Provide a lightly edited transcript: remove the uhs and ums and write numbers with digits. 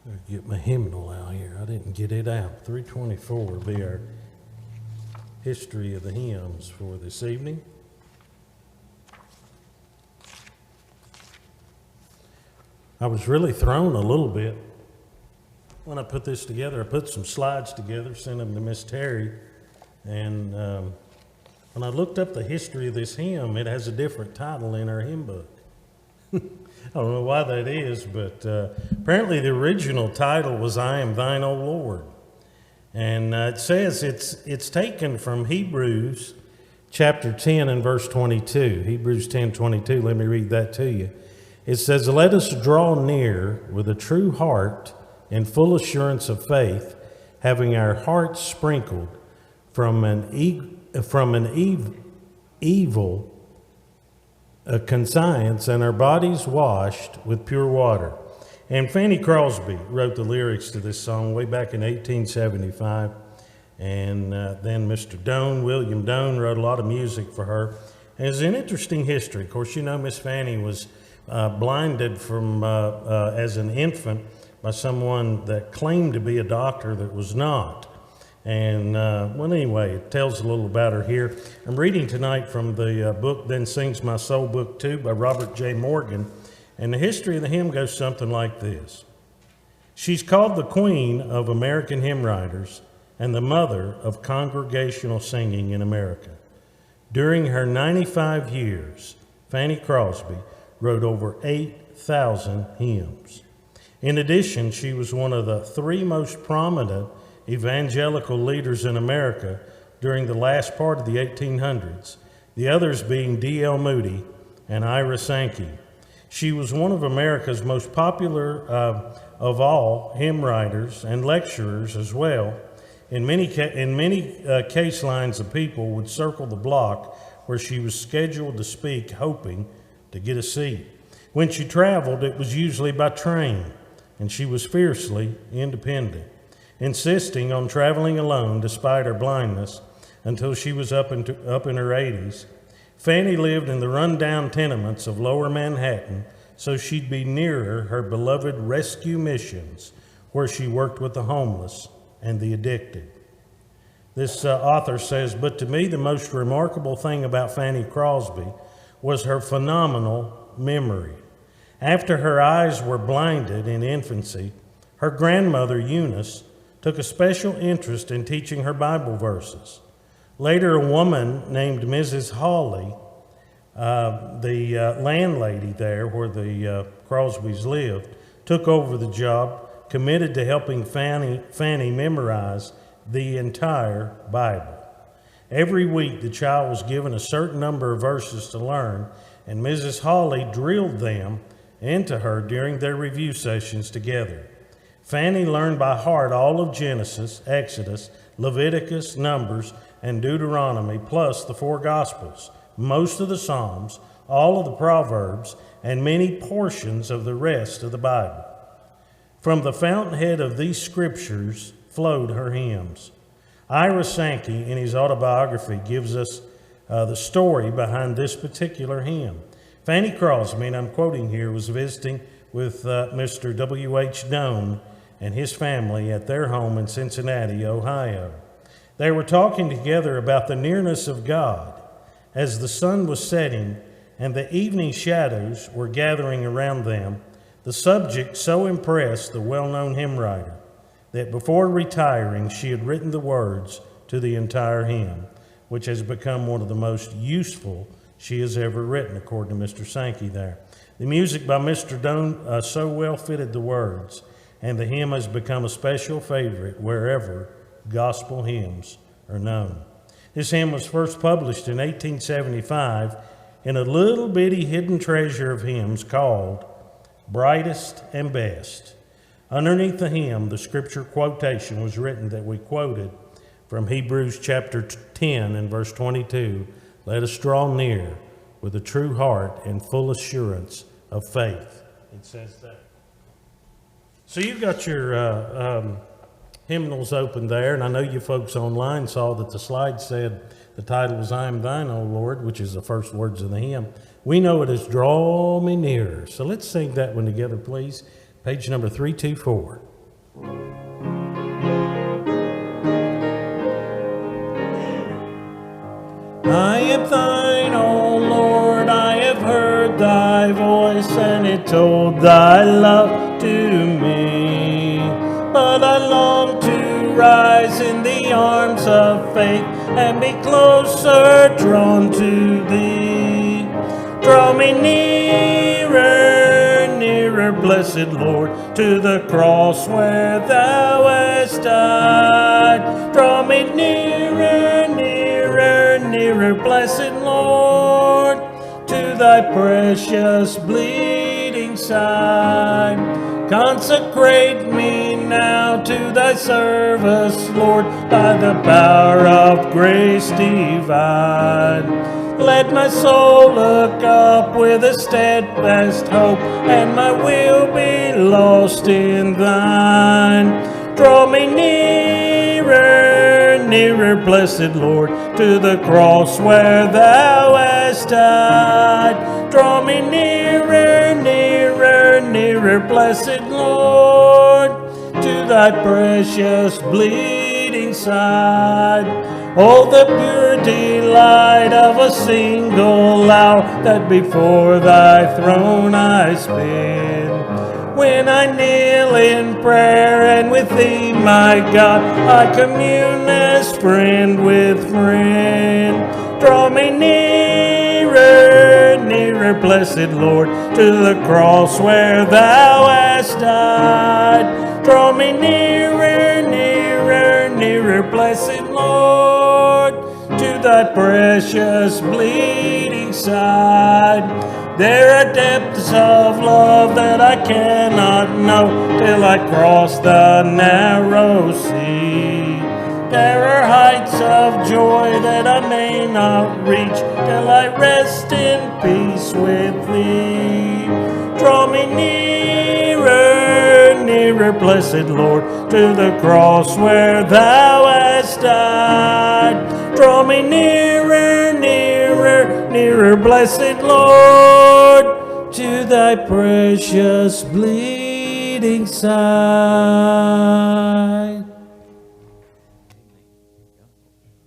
Better get my hymnal out here. I didn't get it out. 324 will be our history of the hymns for this evening. I was really thrown a little bit when I put this together. I put some slides together, sent them to Miss Terry, and when I looked up the history of this hymn, it has a different title in our hymn book. I don't know why that is, but apparently the original title was "I Am Thine, O Lord." And it says it's taken from Hebrews chapter 10 and verse 22. Hebrews 10:22, let me read that to you. It says, "Let us draw near with a true heart and full assurance of faith, having our hearts sprinkled from an evil conscience and our bodies washed with pure water." And Fanny Crosby wrote the lyrics to this song way back in 1875. And then Mr. Doane, William Doane, wrote a lot of music for her. And it's an interesting history. Of course, you know Miss Fanny was blinded from as an infant by someone that claimed to be a doctor that was not. And well, anyway, it tells a little about her here. I'm reading tonight from the book Then Sings My Soul, Book 2 by Robert J. Morgan. And the history of the hymn goes something like this. She's called the queen of American hymn writers and the mother of congregational singing in America. During her 95 years, Fanny Crosby wrote over 8,000 hymns. In addition, she was one of the three most prominent evangelical leaders in America during the last part of the 1800s, the others being D.L. Moody and Ira Sankey. She was one of America's most popular of all hymn writers and lecturers as well. In many case lines of people would circle the block where she was scheduled to speak, hoping to get a seat. When she traveled, it was usually by train, and she was fiercely independent, insisting on traveling alone despite her blindness until she was up in her 80s. Fanny lived in the rundown tenements of Lower Manhattan so she'd be nearer her beloved rescue missions where she worked with the homeless and the addicted. This author says, "But to me the most remarkable thing about Fanny Crosby was her phenomenal memory. After her eyes were blinded in infancy, her grandmother Eunice took a special interest in teaching her Bible verses. Later, a woman named Mrs. Hawley, the landlady there where the Crosbys lived, took over the job, committed to helping Fanny memorize the entire Bible. Every week, the child was given a certain number of verses to learn, and Mrs. Hawley drilled them into her during their review sessions together. Fanny learned by heart all of Genesis, Exodus, Leviticus, Numbers, and Deuteronomy, plus the four Gospels, most of the Psalms, all of the Proverbs, and many portions of the rest of the Bible. From the fountainhead of these scriptures flowed her hymns." Ira Sankey, in his autobiography, gives us the story behind this particular hymn. Fanny Crosby, and I'm quoting here, was visiting with Mr. W.H. Doane and his family at their home in Cincinnati, Ohio. They were talking together about the nearness of God. As the sun was setting and the evening shadows were gathering around them, the subject so impressed the well-known hymn writer that before retiring, she had written the words to the entire hymn, which has become one of the most useful she has ever written, according to Mr. Sankey there. The music by Mr. Doane so well fitted the words, and the hymn has become a special favorite wherever gospel hymns are known. This hymn was first published in 1875 in a little bitty hidden treasure of hymns called Brightest and Best. Underneath the hymn, the scripture quotation was written that we quoted from Hebrews chapter 10 and verse 22. "Let us draw near with a true heart and full assurance of faith." It says that. So you've got your hymnals open there, and I know you folks online saw that the slide said the title was "I Am Thine, O Lord," which is the first words of the hymn. We know it as "Draw Me Nearer." So let's sing that one together, please. Page number 324. I am thine, O Lord, I have heard thy voice, and it told thy love to me. But I long to rise in the arms of faith and be closer drawn to thee. Draw me nearer, nearer, blessed Lord, to the cross where thou hast died. Draw me nearer, nearer, nearer, blessed Lord, to thy precious bleeding side. Consecrate me now to thy service, Lord, by the power of grace divine. Let my soul look up with a steadfast hope, and my will be lost in thine. Draw me nearer, nearer, blessed Lord, to the cross where thou hast died. Draw me nearer, nearer, nearer, blessed Lord, to thy precious bleeding side. Oh, the pure delight of a single hour that before thy throne I spend. When I kneel in prayer and with thee, my God, I commune as friend with friend. Draw me nearer, nearer, blessed Lord, to the cross where thou hast died. Draw me nearer, nearer, nearer, blessed Lord, to thy precious bleeding side. There are depths of love that I cannot know till I cross the narrow sea. There are heights of joy that I may not reach till I rest in peace with thee. Draw me nearer, nearer, blessed Lord, to the cross where thou hast died. Draw me nearer, nearer, nearer, blessed Lord, to thy precious bleeding side.